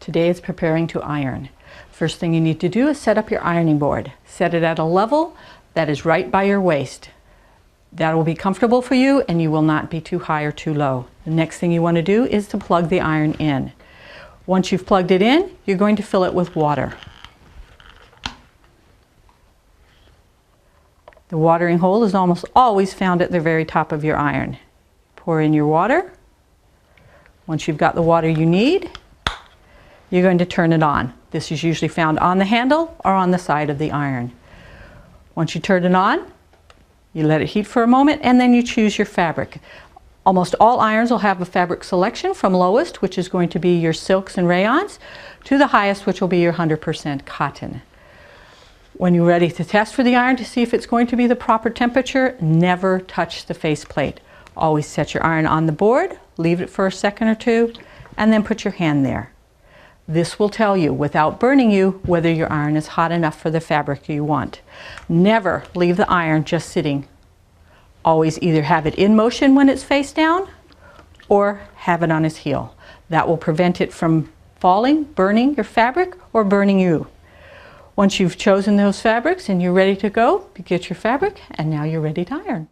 Today is preparing to iron. First thing you need to do is set up your ironing board. Set it at a level that is right by your waist. That will be comfortable for you and you will not be too high or too low. The next thing you want to do is to plug the iron in. Once you've plugged it in, you're going to fill it with water. The watering hole is almost always found at the very top of your iron. Pour in your water. Once you've got the water you need, you're going to turn it on. This is usually found on the handle or on the side of the iron. Once you turn it on, you let it heat for a moment and then you choose your fabric. Almost all irons will have a fabric selection from lowest, which is going to be your silks and rayons, to the highest, which will be your 100% cotton. When you're ready to test for the iron to see if it's going to be the proper temperature, never touch the faceplate. Always set your iron on the board, leave it for a second or two, and then put your hand there. This will tell you, without burning you, whether your iron is hot enough for the fabric you want. Never leave the iron just sitting. Always either have it in motion when it's face down or have it on its heel. That will prevent it from falling, burning your fabric, or burning you. Once you've chosen those fabrics and you're ready to go, you get your fabric and now you're ready to iron.